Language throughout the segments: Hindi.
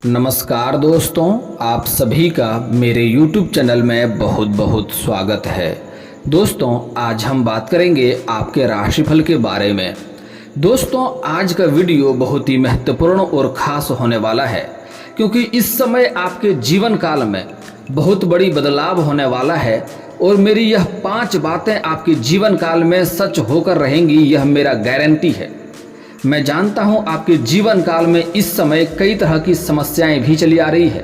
नमस्कार दोस्तों, आप सभी का मेरे YouTube चैनल में बहुत बहुत स्वागत है। दोस्तों, आज हम बात करेंगे आपके राशिफल के बारे में। दोस्तों, आज का वीडियो बहुत ही महत्वपूर्ण और ख़ास होने वाला है, क्योंकि इस समय आपके जीवन काल में बहुत बड़ी बदलाव होने वाला है और मेरी यह 5 बातें आपके जीवन काल में सच होकर रहेंगी, यह मेरा गारंटी है। मैं जानता हूं आपके जीवन काल में इस समय कई तरह की समस्याएं भी चली आ रही है,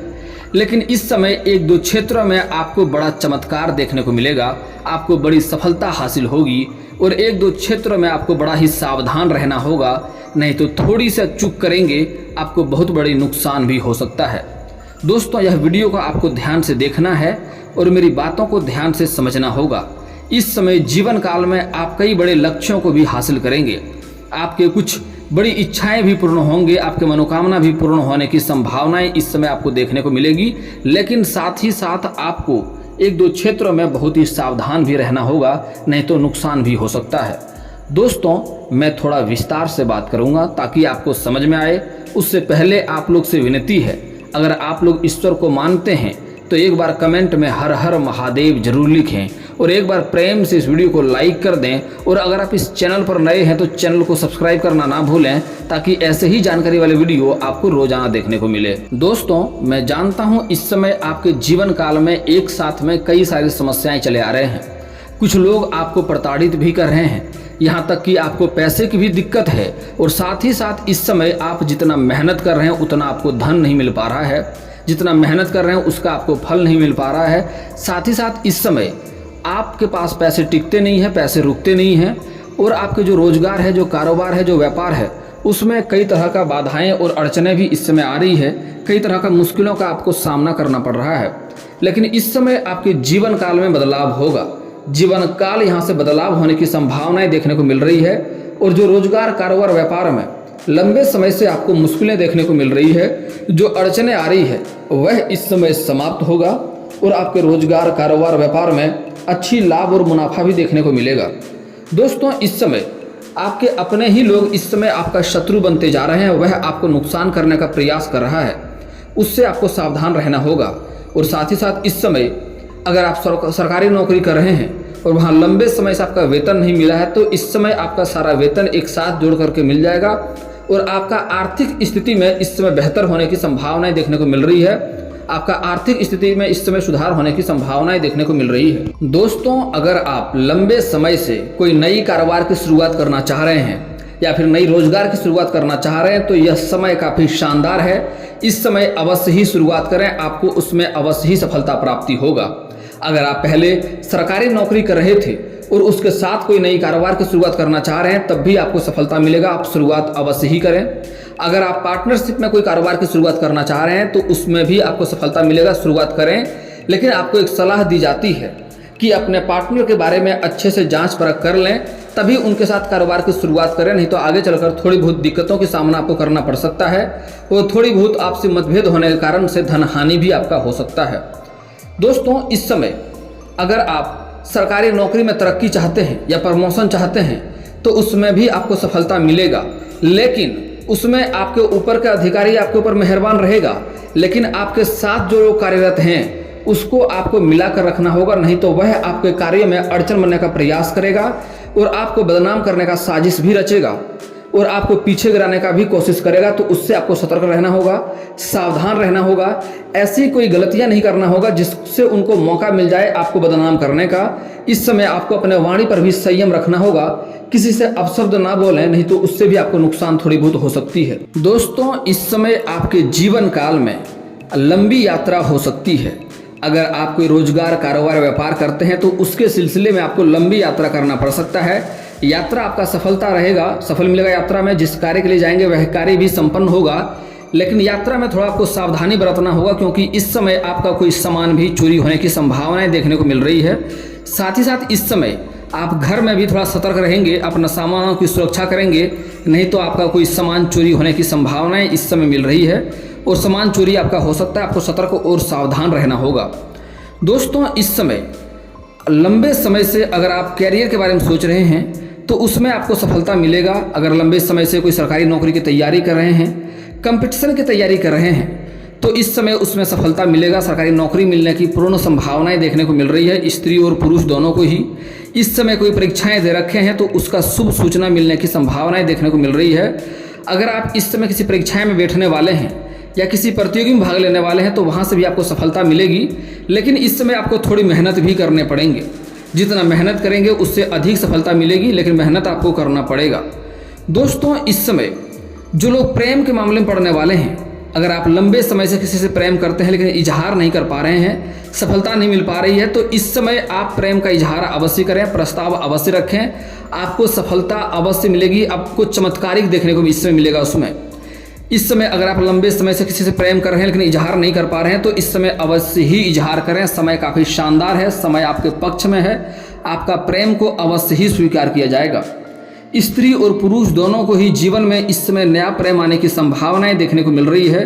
लेकिन इस समय एक दो क्षेत्रों में आपको बड़ा चमत्कार देखने को मिलेगा, आपको बड़ी सफलता हासिल होगी और एक दो क्षेत्रों में आपको बड़ा ही सावधान रहना होगा, नहीं तो थोड़ी सी चूक करेंगे आपको बहुत बड़ी नुकसान भी हो सकता है। दोस्तों, यह वीडियो को आपको ध्यान से देखना है और मेरी बातों को ध्यान से समझना होगा। इस समय जीवन काल में आप कई बड़े लक्ष्यों को भी हासिल करेंगे, आपके कुछ बड़ी इच्छाएं भी पूर्ण होंगे, आपके मनोकामना भी पूर्ण होने की संभावनाएं इस समय आपको देखने को मिलेगी, लेकिन साथ ही साथ आपको एक दो क्षेत्रों में बहुत ही सावधान भी रहना होगा, नहीं तो नुकसान भी हो सकता है। दोस्तों, मैं थोड़ा विस्तार से बात करूंगा ताकि आपको समझ में आए। उससे पहले आप लोग से विनती है, अगर आप लोग ईश्वर को मानते हैं तो एक बार कमेंट में हर हर महादेव जरूर लिखें और एक बार प्रेम से इस वीडियो को लाइक कर दें। और अगर आप इस चैनल पर नए हैं तो चैनल को सब्सक्राइब करना ना भूलें, ताकि ऐसे ही जानकारी वाले वीडियो आपको रोजाना देखने को मिले। दोस्तों, मैं जानता हूं इस समय आपके जीवन काल में एक साथ में कई सारी समस्याएं चले आ रहे हैं। कुछ लोग आपको प्रताड़ित भी कर रहे हैं, यहाँ तक कि आपको पैसे की भी दिक्कत है और साथ ही साथ इस समय आप जितना मेहनत कर रहे हैं उतना आपको धन नहीं मिल पा रहा है, जितना मेहनत कर रहे हैं उसका आपको फल नहीं मिल पा रहा है। साथ ही साथ इस समय आपके पास पैसे टिकते नहीं हैं, पैसे रुकते नहीं हैं और आपके जो रोजगार है, जो कारोबार है, जो व्यापार है, उसमें कई तरह का बाधाएं और अड़चनें भी इस समय आ रही है। कई तरह का मुश्किलों का आपको सामना करना पड़ रहा है, लेकिन इस समय आपके जीवन काल में बदलाव होगा। जीवन काल यहाँ से बदलाव होने की संभावनाएं देखने को मिल रही है और जो रोजगार, कारोबार, व्यापार में लंबे समय से आपको मुश्किलें देखने को मिल रही है, जो अड़चनें आ रही है, वह इस समय समाप्त होगा और आपके रोजगार, कारोबार, व्यापार में अच्छी लाभ और मुनाफा भी देखने को मिलेगा। दोस्तों, इस समय आपके अपने ही लोग इस समय आपका शत्रु बनते जा रहे हैं, वह आपको नुकसान करने का प्रयास कर रहा है, उससे आपको सावधान रहना होगा। और साथ ही साथ इस समय अगर आप सरकारी नौकरी कर रहे हैं और वहाँ लंबे समय से आपका वेतन नहीं मिला है, तो इस समय आपका सारा वेतन एक साथ जोड़ करके मिल जाएगा और आपका आर्थिक स्थिति में इस समय बेहतर होने की संभावनाएं देखने को मिल रही है। आपका आर्थिक स्थिति में इस समय सुधार होने की संभावनाएं देखने को मिल रही है। दोस्तों, अगर आप लंबे समय से कोई नई कारोबार की शुरुआत करना चाह रहे हैं या फिर नई रोजगार की शुरुआत करना चाह रहे हैं, तो यह समय काफ़ी शानदार है। इस समय अवश्य ही शुरुआत करें, आपको उसमें अवश्य ही सफलता प्राप्ति होगा। अगर आप पहले सरकारी नौकरी कर रहे थे और उसके साथ कोई नई कारोबार की शुरुआत करना चाह रहे हैं, तब भी आपको सफलता मिलेगा, आप शुरुआत अवश्य ही करें। अगर आप पार्टनरशिप में कोई कारोबार की शुरुआत करना चाह रहे हैं तो उसमें भी आपको सफलता मिलेगा, शुरुआत करें। लेकिन आपको एक सलाह दी जाती है कि अपने पार्टनर के बारे में अच्छे से जांच परख कर लें, तभी उनके साथ कारोबार की शुरुआत करें, नहीं तो आगे चलकर थोड़ी बहुत दिक्कतों की सामना आपको करना पड़ सकता है और थोड़ी बहुत आपसे मतभेद होने के कारण से धन हानि भी आपका हो सकता है। दोस्तों, इस समय अगर आप सरकारी नौकरी में तरक्की चाहते हैं या प्रमोशन चाहते हैं तो उसमें भी आपको सफलता मिलेगा, लेकिन उसमें आपके ऊपर का अधिकारी आपके ऊपर मेहरबान रहेगा, लेकिन आपके साथ जो लोग कार्यरत हैं उसको आपको मिलाकर रखना होगा, नहीं तो वह आपके कार्य में अड़चन बनने का प्रयास करेगा और आपको बदनाम करने का साजिश भी रचेगा और आपको पीछे गिराने का भी कोशिश करेगा। तो उससे आपको सतर्क रहना होगा, सावधान रहना होगा, ऐसी कोई गलतियां नहीं करना होगा जिससे उनको मौका मिल जाए आपको बदनाम करने का। इस समय आपको अपने वाणी पर भी संयम रखना होगा, किसी से अपशब्द ना बोलें, नहीं तो उससे भी आपको नुकसान थोड़ी बहुत हो सकती है। दोस्तों, इस समय आपके जीवन काल में लंबी यात्रा हो सकती है। अगर आप कोई रोजगार, कारोबार, व्यापार करते हैं तो उसके सिलसिले में आपको लंबी यात्रा करना पड़ सकता है। यात्रा आपका सफलता रहेगा, सफल मिलेगा। यात्रा में जिस कार्य के लिए जाएंगे वह कार्य भी संपन्न होगा, लेकिन यात्रा में थोड़ा आपको सावधानी बरतना होगा, क्योंकि इस समय आपका कोई सामान भी चोरी होने की संभावनाएं देखने को मिल रही है। साथ ही साथ इस समय आप घर में भी थोड़ा सतर्क रहेंगे, अपना सामानों की सुरक्षा करेंगे, नहीं तो आपका कोई सामान चोरी होने की संभावनाएं इस समय मिल रही है और सामान चोरी आपका हो सकता है। आपको सतर्क और सावधान रहना होगा। दोस्तों, इस समय लंबे समय से अगर आप कैरियर के बारे में सोच रहे हैं तो उसमें आपको सफलता मिलेगा। अगर लंबे समय से कोई सरकारी नौकरी की तैयारी कर रहे हैं, कंपटीशन की तैयारी कर रहे हैं, तो इस समय उसमें सफलता मिलेगा। सरकारी नौकरी मिलने की पूर्ण संभावनाएं देखने को मिल रही है स्त्री और पुरुष दोनों को ही। इस समय कोई परीक्षाएं दे रखे हैं तो उसका शुभ सूचना मिलने की संभावनाएं देखने को मिल रही है। अगर आप इस समय किसी परीक्षाएं में बैठने वाले हैं या किसी प्रतियोगी में भाग लेने वाले हैं तो वहाँ से भी आपको सफलता मिलेगी, लेकिन इस समय आपको थोड़ी मेहनत भी करने पड़ेंगे। जितना मेहनत करेंगे उससे अधिक सफलता मिलेगी, लेकिन मेहनत आपको करना पड़ेगा। दोस्तों, इस समय जो लोग प्रेम के मामले में पड़ने वाले हैं, अगर आप लंबे समय से किसी से प्रेम करते हैं लेकिन इजहार नहीं कर पा रहे हैं, सफलता नहीं मिल पा रही है, तो इस समय आप प्रेम का इजहार अवश्य करें, प्रस्ताव अवश्य रखें, आपको सफलता अवश्य मिलेगी। आपको चमत्कारिक देखने को भी इस समय मिलेगा। उसमें इस समय अगर आप लंबे समय से किसी से प्रेम कर रहे हैं लेकिन इजहार नहीं कर पा रहे हैं तो इस समय अवश्य ही इजहार करें। समय काफ़ी शानदार है, समय आपके पक्ष में है, आपका प्रेम को अवश्य ही स्वीकार किया जाएगा। स्त्री और पुरुष दोनों को ही जीवन में इस समय नया प्रेम आने की संभावनाएं देखने को मिल रही है।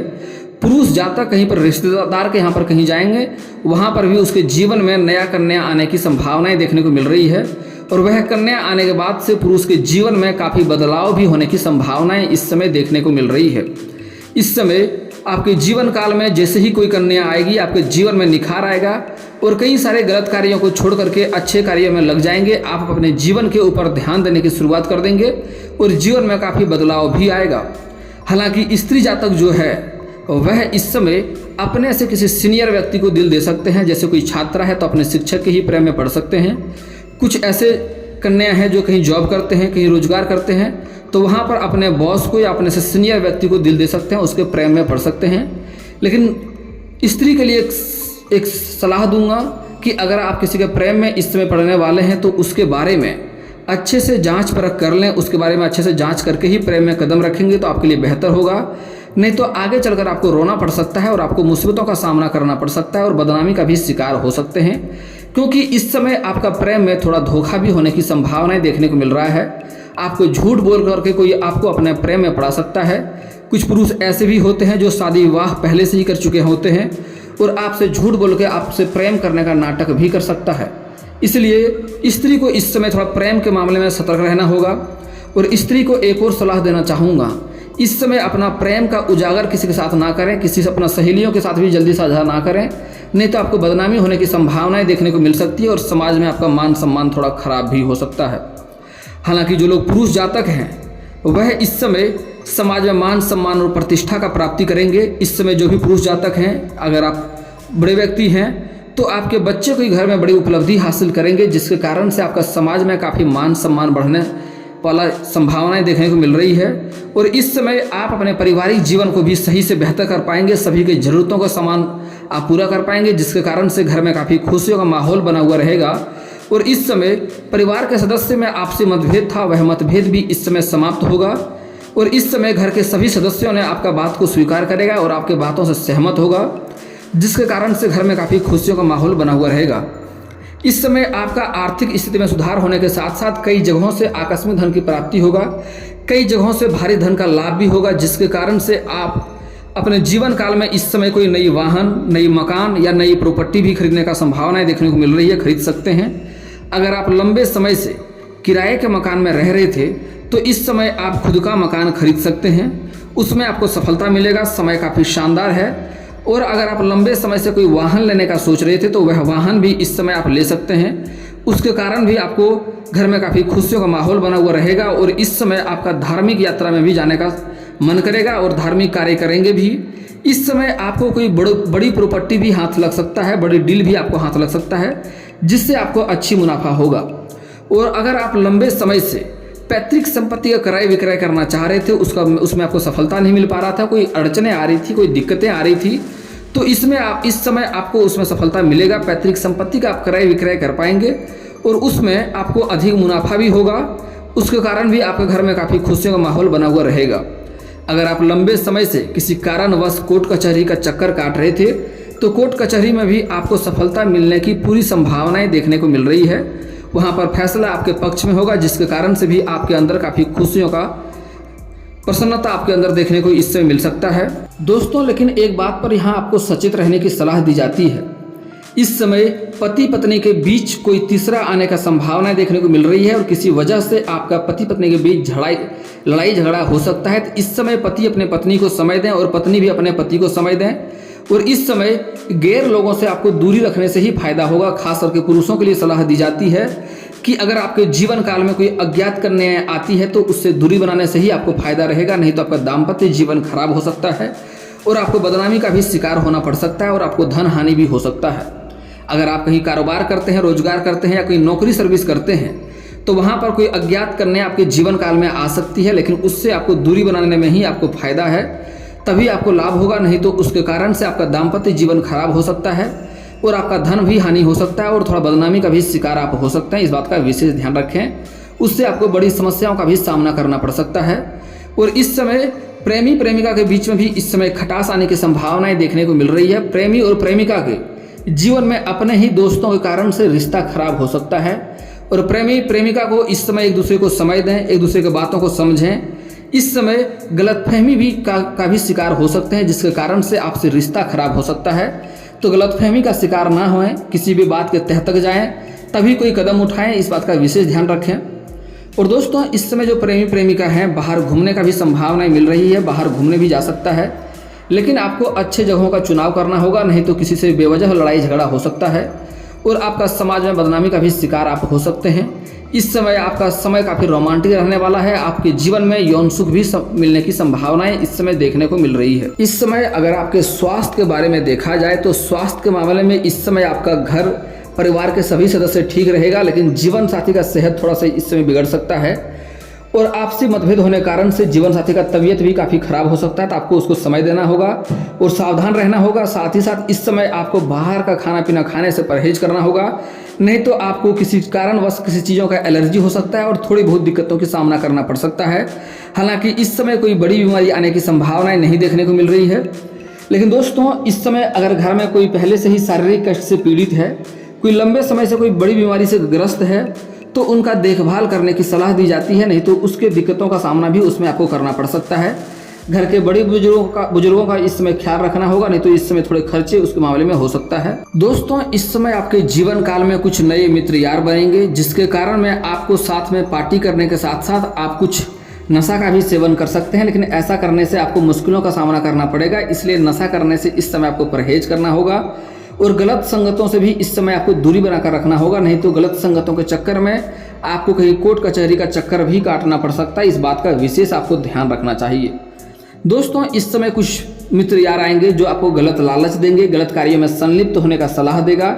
पुरुष जातक कहीं पर रिश्तेदार के यहाँ पर कहीं जाएंगे, वहाँ पर भी उसके जीवन में नया कन्या आने की संभावनाएं देखने को मिल रही है, और वह कन्या आने के बाद से पुरुष के जीवन में काफ़ी बदलाव भी होने की संभावनाएं इस समय देखने को मिल रही है। इस समय आपके जीवन काल में जैसे ही कोई कन्या आएगी, आपके जीवन में निखार आएगा और कई सारे गलत कार्यों को छोड़ करके अच्छे कार्यों में लग जाएंगे। आप अपने जीवन के ऊपर ध्यान देने की शुरुआत कर देंगे और जीवन में काफ़ी बदलाव भी आएगा। हालांकि स्त्री जातक जो है वह इस समय अपने से किसी सीनियर व्यक्ति को दिल दे सकते हैं। जैसे कोई छात्रा है तो अपने शिक्षक के ही प्रेम में पड़ सकते हैं। कुछ ऐसे कन्या हैं जो कहीं जॉब करते हैं, कहीं रोजगार करते हैं, तो वहाँ पर अपने बॉस को या अपने से सीनियर व्यक्ति को दिल दे सकते हैं, उसके प्रेम में पड़ सकते हैं। लेकिन स्त्री के लिए एक सलाह दूंगा कि अगर आप किसी के प्रेम में इस समय पड़ने वाले हैं तो उसके बारे में अच्छे से जांच परख कर लें, उसके बारे में अच्छे से जांच करके ही प्रेम में कदम रखेंगे तो आपके लिए बेहतर होगा। नहीं तो आगे चलकर आपको रोना पड़ सकता है और आपको मुसीबतों का सामना करना पड़ सकता है और बदनामी का भी शिकार हो सकते हैं, क्योंकि इस समय आपका प्रेम में थोड़ा धोखा भी होने की संभावनाएं देखने को मिल रहा है। आपको झूठ बोल करके कोई आपको अपने प्रेम में पड़ा सकता है। कुछ पुरुष ऐसे भी होते हैं जो शादी विवाह पहले से ही कर चुके होते हैं और आपसे झूठ बोल के आपसे प्रेम करने का नाटक भी कर सकता है। इसलिए स्त्री को इस समय थोड़ा प्रेम के मामले में सतर्क रहना होगा। और स्त्री को एक और सलाह देना चाहूँगा, इस समय अपना प्रेम का उजागर किसी के साथ ना करें, किसी से अपना सहेलियों के साथ भी जल्दी साझा ना करें, नहीं तो आपको बदनामी होने की संभावनाएं देखने को मिल सकती है और समाज में आपका मान सम्मान थोड़ा खराब भी हो सकता है। हालांकि जो लोग पुरुष जातक हैं वह इस समय समाज में मान सम्मान और प्रतिष्ठा का प्राप्ति करेंगे। इस समय जो भी पुरुष जातक हैं, अगर आप बड़े व्यक्ति हैं तो आपके बच्चे को घर में बड़ी उपलब्धि हासिल करेंगे, जिसके कारण से आपका समाज में काफ़ी मान सम्मान बढ़ने वाला संभावनाएं देखने को मिल रही है। और इस समय आप अपने पारिवारिक जीवन को भी सही से बेहतर कर पाएंगे, सभी की ज़रूरतों का सामान आप पूरा कर पाएंगे, जिसके कारण से घर में काफ़ी खुशियों का माहौल बना हुआ रहेगा। और इस समय परिवार के सदस्य में आपसी मतभेद था, वह मतभेद भी इस समय समाप्त होगा और इस समय घर के सभी सदस्यों ने आपका बात को स्वीकार करेगा और आपके बातों से सहमत होगा, जिसके कारण से घर में काफ़ी खुशियों का माहौल बना हुआ रहेगा। इस समय आपका आर्थिक स्थिति में सुधार होने के साथ साथ कई जगहों से आकस्मिक धन की प्राप्ति होगा, कई जगहों से भारी धन का लाभ भी होगा, जिसके कारण से आप अपने जीवन काल में इस समय कोई नई वाहन, नई मकान या नई प्रॉपर्टी भी खरीदने का संभावनाएं देखने को मिल रही है, खरीद सकते हैं। अगर आप लंबे समय से किराए के मकान में रह रहे थे तो इस समय आप खुद का मकान खरीद सकते हैं, उसमें आपको सफलता मिलेगा, समय काफ़ी शानदार है। और अगर आप लंबे समय से कोई वाहन लेने का सोच रहे थे तो वह वाहन भी इस समय आप ले सकते हैं, उसके कारण भी आपको घर में काफ़ी खुशियों का माहौल बना हुआ रहेगा। और इस समय आपका धार्मिक यात्रा में भी जाने का मन करेगा और धार्मिक कार्य करेंगे भी। इस समय आपको कोई बड़ी प्रॉपर्टी भी हाथ लग सकता है, बड़ी डील भी आपको हाथ लग सकता है, जिससे आपको अच्छी मुनाफा होगा। और अगर आप लंबे समय से पैतृक संपत्ति का क्रय विक्रय करना चाह रहे थे, उसमें आपको सफलता नहीं मिल पा रहा था, कोई अड़चनें आ रही थी, कोई दिक्कतें आ रही थी, तो इसमें इस समय आपको उसमें सफलता मिलेगा। पैतृक संपत्ति का आप क्रय विक्रय कर पाएंगे और उसमें आपको अधिक मुनाफा भी होगा, उसके कारण भी आपके घर में काफ़ी खुशियों का माहौल बना हुआ रहेगा। अगर आप लंबे समय से किसी कारणवश कोर्ट कचहरी का चक्कर काट रहे थे तो कोर्ट कचहरी में भी आपको सफलता मिलने की पूरी संभावनाएं देखने को मिल रही है। वहां पर फैसला आपके पक्ष में होगा, जिसके कारण से भी आपके अंदर काफ़ी खुशियों का प्रसन्नता आपके अंदर देखने को इससे मिल सकता है। दोस्तों, लेकिन एक बात पर यहाँ आपको सचेत रहने की सलाह दी जाती है, इस समय पति पत्नी के बीच कोई तीसरा आने का संभावना देखने को मिल रही है और किसी वजह से आपका पति पत्नी के बीच लड़ाई झगड़ा हो सकता है। तो इस समय पति अपने पत्नी को समय दें और पत्नी भी अपने पति को समय दें। और इस समय गैर लोगों से आपको दूरी रखने से ही फायदा होगा। खास करके पुरुषों के लिए सलाह दी जाती है कि अगर आपके जीवन काल में कोई अज्ञात करने आती है तो उससे दूरी बनाने से ही आपको फायदा रहेगा, नहीं तो आपका दाम्पत्य जीवन खराब हो सकता है और आपको बदनामी का भी शिकार होना पड़ सकता है और आपको धन हानि भी हो सकता है। अगर आप कहीं कारोबार करते हैं, रोजगार करते हैं या कोई नौकरी सर्विस करते हैं तो वहाँ पर कोई अज्ञात करने आपके जीवन काल में आ सकती है, लेकिन उससे आपको दूरी बनाने में ही आपको फायदा है, तभी आपको लाभ होगा। नहीं तो उसके कारण से आपका दाम्पत्य जीवन खराब हो सकता है और आपका धन भी हानि हो सकता है और थोड़ा बदनामी का भी शिकार आप हो सकते हैं। इस बात का विशेष ध्यान रखें, उससे आपको बड़ी समस्याओं का भी सामना करना पड़ सकता है। और इस समय प्रेमी प्रेमिका के बीच में भी इस समय खटास आने की संभावनाएं देखने को मिल रही है। प्रेमी और प्रेमिका के जीवन में अपने ही दोस्तों के कारण से रिश्ता खराब हो सकता है और प्रेमी प्रेमिका को इस समय एक दूसरे को समय दें, एक दूसरे की बातों को समझें। इस समय गलतफहमी भी का भी शिकार हो सकते हैं, जिसके कारण से आपसे रिश्ता खराब हो सकता है। तो गलतफहमी का शिकार ना होएं, किसी भी बात के तह तक जाएं, तभी कोई कदम उठाएं, इस बात का विशेष ध्यान रखें। और दोस्तों इस समय जो प्रेमी प्रेमिका हैं बाहर घूमने का भी संभावनाएं मिल रही है, बाहर घूमने भी जा सकता है, लेकिन आपको अच्छे जगहों का चुनाव करना होगा, नहीं तो किसी से बेवजह लड़ाई झगड़ा हो सकता है और आपका समाज में बदनामी का भी शिकार आप हो सकते हैं। इस समय आपका समय काफ़ी रोमांटिक रहने वाला है। आपके जीवन में यौन सुख भी मिलने की संभावनाएं इस समय देखने को मिल रही है। इस समय अगर आपके स्वास्थ्य के बारे में देखा जाए तो स्वास्थ्य के मामले में इस समय आपका घर परिवार के सभी सदस्य ठीक रहेगा, लेकिन जीवन साथी का सेहत थोड़ा सा इस समय बिगड़ सकता है और आपसी मतभेद होने कारण से जीवन साथी का तबीयत भी काफ़ी खराब हो सकता है। तो आपको उसको समय देना होगा और सावधान रहना होगा। साथ ही साथ इस समय आपको बाहर का खाना पीना खाने से परहेज करना होगा, नहीं तो आपको किसी कारणवश किसी चीज़ों का एलर्जी हो सकता है और थोड़ी बहुत दिक्कतों की सामना करना पड़ सकता है। हालांकि इस समय कोई बड़ी बीमारी आने की संभावनाएं नहीं देखने को मिल रही है, लेकिन दोस्तों इस समय अगर घर में कोई पहले से ही शारीरिक कष्ट से पीड़ित है, कोई लंबे समय से कोई बड़ी बीमारी से ग्रस्त है, तो उनका देखभाल करने की सलाह दी जाती है, नहीं तो उसके दिक्कतों का सामना भी उसमें आपको करना पड़ सकता है। घर के बड़े बुजुर्गों का इस समय ख्याल रखना होगा, नहीं तो इस समय थोड़े खर्चे उसके मामले में हो सकता है। दोस्तों इस समय आपके जीवन काल में कुछ नए मित्र यार बनेंगे, जिसके कारण में आपको साथ में पार्टी करने के साथ साथ आप कुछ नशा का भी सेवन कर सकते हैं, लेकिन ऐसा करने से आपको मुश्किलों का सामना करना पड़ेगा। इसलिए नशा करने से इस समय आपको परहेज करना होगा और गलत संगतों से भी इस समय आपको दूरी बनाकर रखना होगा, नहीं तो गलत संगतों के चक्कर में आपको कहीं कोर्ट कचहरी का चक्कर भी काटना पड़ सकता है। इस बात का विशेष आपको ध्यान रखना चाहिए। दोस्तों इस समय कुछ मित्र यार आएंगे जो आपको गलत लालच देंगे, गलत कार्यों में संलिप्त होने का सलाह देगा,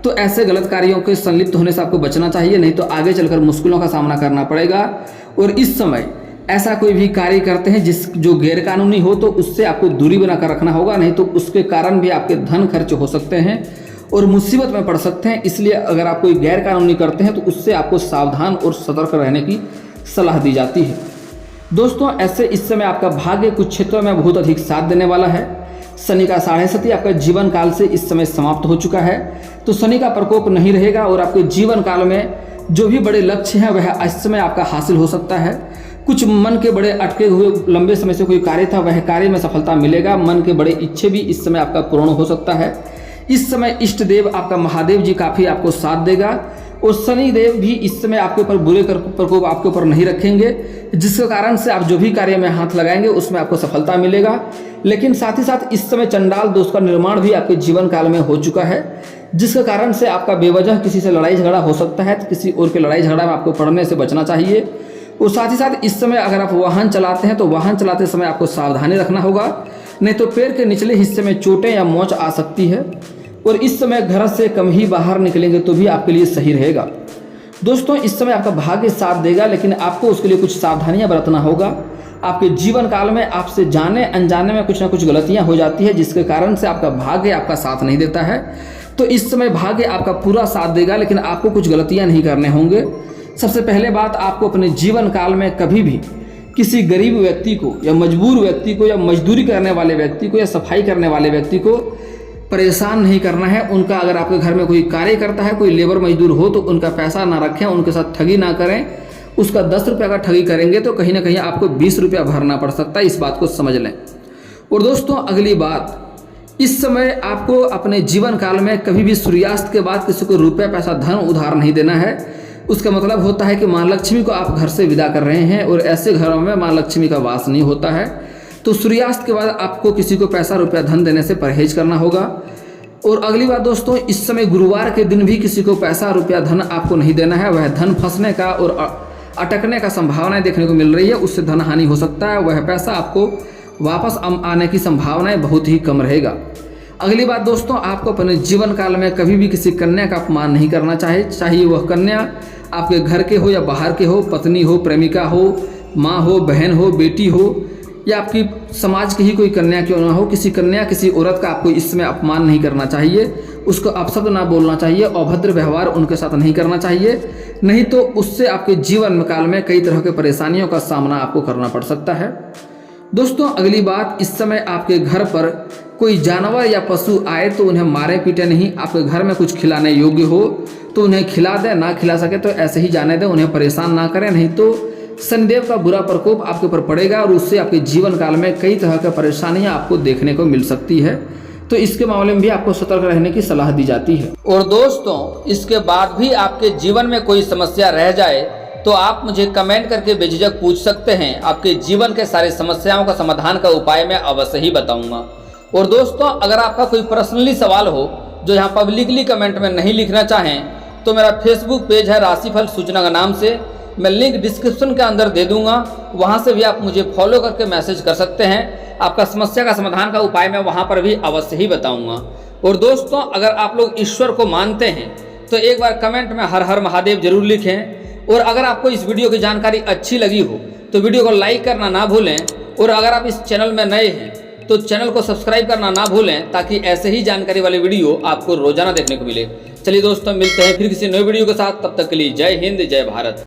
तो ऐसे गलत कार्यों के संलिप्त होने से आपको बचना चाहिए, नहीं तो आगे चलकर मुश्किलों का सामना करना पड़ेगा। और इस समय ऐसा कोई भी कार्य करते हैं जो गैरकानूनी हो तो उससे आपको दूरी बनाकर रखना होगा, नहीं तो उसके कारण भी आपके धन खर्च हो सकते हैं और मुसीबत में पड़ सकते हैं। इसलिए अगर आप कोई गैरकानूनी करते हैं तो उससे आपको सावधान और सतर्क रहने की सलाह दी जाती है। दोस्तों ऐसे इस समय आपका भाग्य कुछ क्षेत्रों में बहुत अधिक साथ देने वाला है। शनि का 7.5 आपका जीवन काल से इस समय समाप्त हो चुका है, तो शनि का प्रकोप नहीं रहेगा और आपके जीवन काल में जो भी बड़े लक्ष्य हैं वह इस समय आपका हासिल हो सकता है। कुछ मन के बड़े अटके हुए लंबे समय से कोई कार्य था वह कार्य में सफलता मिलेगा। मन के बड़े इच्छे भी इस समय आपका पूर्ण हो सकता है। इस समय इष्ट देव आपका महादेव जी काफ़ी आपको साथ देगा और शनि देव भी इस समय आपके ऊपर बुरे प्रकोप आपके ऊपर नहीं रखेंगे, जिसके कारण से आप जो भी कार्य में हाथ लगाएंगे उसमें आपको सफलता मिलेगा। लेकिन साथ ही साथ इस समय चंडाल दोष का निर्माण भी आपके जीवन काल में हो चुका है, जिसके कारण से आपका बेवजह किसी से लड़ाई झगड़ा हो सकता है। तो किसी और के लड़ाई झगड़ा में आपको पड़ने से बचना चाहिए। और साथ ही साथ इस समय अगर आप वाहन चलाते हैं तो वाहन चलाते समय आपको सावधानी रखना होगा, नहीं तो पैर के निचले हिस्से में चोटें या मोच आ सकती है। और इस समय घर से कम ही बाहर निकलेंगे तो भी आपके लिए सही रहेगा। दोस्तों इस समय आपका भाग्य साथ देगा, लेकिन आपको उसके लिए कुछ सावधानियां बरतना होगा। आपके जीवन काल में आपसे जाने अनजाने में कुछ ना कुछ गलतियां हो जाती है, जिसके कारण से आपका भाग्य आपका साथ नहीं देता है। तो इस समय भाग्य आपका पूरा साथ देगा, लेकिन आपको कुछ गलतियां नहीं करने होंगे। सबसे पहले बात, आपको अपने जीवन काल में कभी भी किसी गरीब व्यक्ति को या मजबूर व्यक्ति को या मजदूरी करने वाले व्यक्ति को या सफाई करने वाले व्यक्ति को परेशान नहीं करना है। उनका अगर आपके घर में कोई कार्य करता है, कोई लेबर मजदूर हो, तो उनका पैसा ना रखें, उनके साथ ठगी ना करें। उसका 10 रुपये का ठगी करेंगे तो कहीं ना कहीं आपको 20 रुपया भरना पड़ सकता है। इस बात को समझ लें। और दोस्तों अगली बात, इस समय आपको अपने जीवन काल में कभी भी सूर्यास्त के बाद किसी को रुपया पैसा धन उधार नहीं देना है। उसका मतलब होता है कि माँ लक्ष्मी को आप घर से विदा कर रहे हैं और ऐसे घरों में माँ लक्ष्मी का वास नहीं होता है। तो सूर्यास्त के बाद आपको किसी को पैसा रुपया धन देने से परहेज करना होगा। और अगली बात दोस्तों, इस समय गुरुवार के दिन भी किसी को पैसा रुपया धन आपको नहीं देना है। वह धन फंसने का और अटकने का संभावनाएं देखने को मिल रही है, उससे धन हानि हो सकता है। वह पैसा आपको वापस आने की संभावनाएं बहुत ही कम रहेगा। अगली बात दोस्तों, आपको अपने जीवन काल में कभी भी किसी कन्या का अपमान नहीं करना चाहिए वह कन्या आपके घर के हो या बाहर के हो, पत्नी हो, प्रेमिका हो, माँ हो, बहन हो, बेटी हो या आपकी समाज की ही कोई कन्या क्यों ना हो, किसी कन्या किसी औरत का आपको इसमें अपमान नहीं करना चाहिए। उसको अपशब्द ना बोलना चाहिए, अभद्र व्यवहार उनके साथ नहीं करना चाहिए, नहीं तो उससे आपके जीवन काल में कई तरह के परेशानियों का सामना आपको करना पड़ सकता है। दोस्तों अगली बात, इस समय आपके घर पर कोई जानवर या पशु आए तो उन्हें मारे पीटे नहीं। आपके घर में कुछ खिलाने योग्य हो तो उन्हें खिला दें, ना खिला सके तो ऐसे ही जाने दें, उन्हें परेशान ना करें, नहीं तो शनिदेव का बुरा प्रकोप आपके ऊपर पड़ेगा और उससे आपके जीवन काल में कई तरह की परेशानियां आपको देखने को मिल सकती है। तो इसके मामले में भी आपको सतर्क रहने की सलाह दी जाती है। और दोस्तों इसके बाद भी आपके जीवन में कोई समस्या रह जाए तो आप मुझे कमेंट करके बेझिझक पूछ सकते हैं। आपके जीवन के सारे समस्याओं का समाधान का उपाय मैं अवश्य ही बताऊंगा। और दोस्तों अगर आपका कोई पर्सनली सवाल हो जो यहाँ पब्लिकली कमेंट में नहीं लिखना चाहें तो मेरा फेसबुक पेज है राशिफल सूचना का नाम से, मैं लिंक डिस्क्रिप्शन के अंदर दे दूंगा, वहां से भी आप मुझे फॉलो करके मैसेज कर सकते हैं। आपका समस्या का समाधान का उपाय मैं वहां पर भी अवश्य ही बताऊंगा। और दोस्तों अगर आप लोग ईश्वर को मानते हैं तो एक बार कमेंट में हर हर महादेव जरूर लिखें। और अगर आपको इस वीडियो की जानकारी अच्छी लगी हो तो वीडियो को लाइक करना ना भूलें। और अगर आप इस चैनल में नए हैं तो चैनल को सब्सक्राइब करना ना भूलें, ताकि ऐसे ही जानकारी वाले वीडियो आपको रोजाना देखने को मिले। चलिए दोस्तों मिलते हैं फिर किसी नए वीडियो के साथ, तब तक के लिए जय हिंद जय भारत।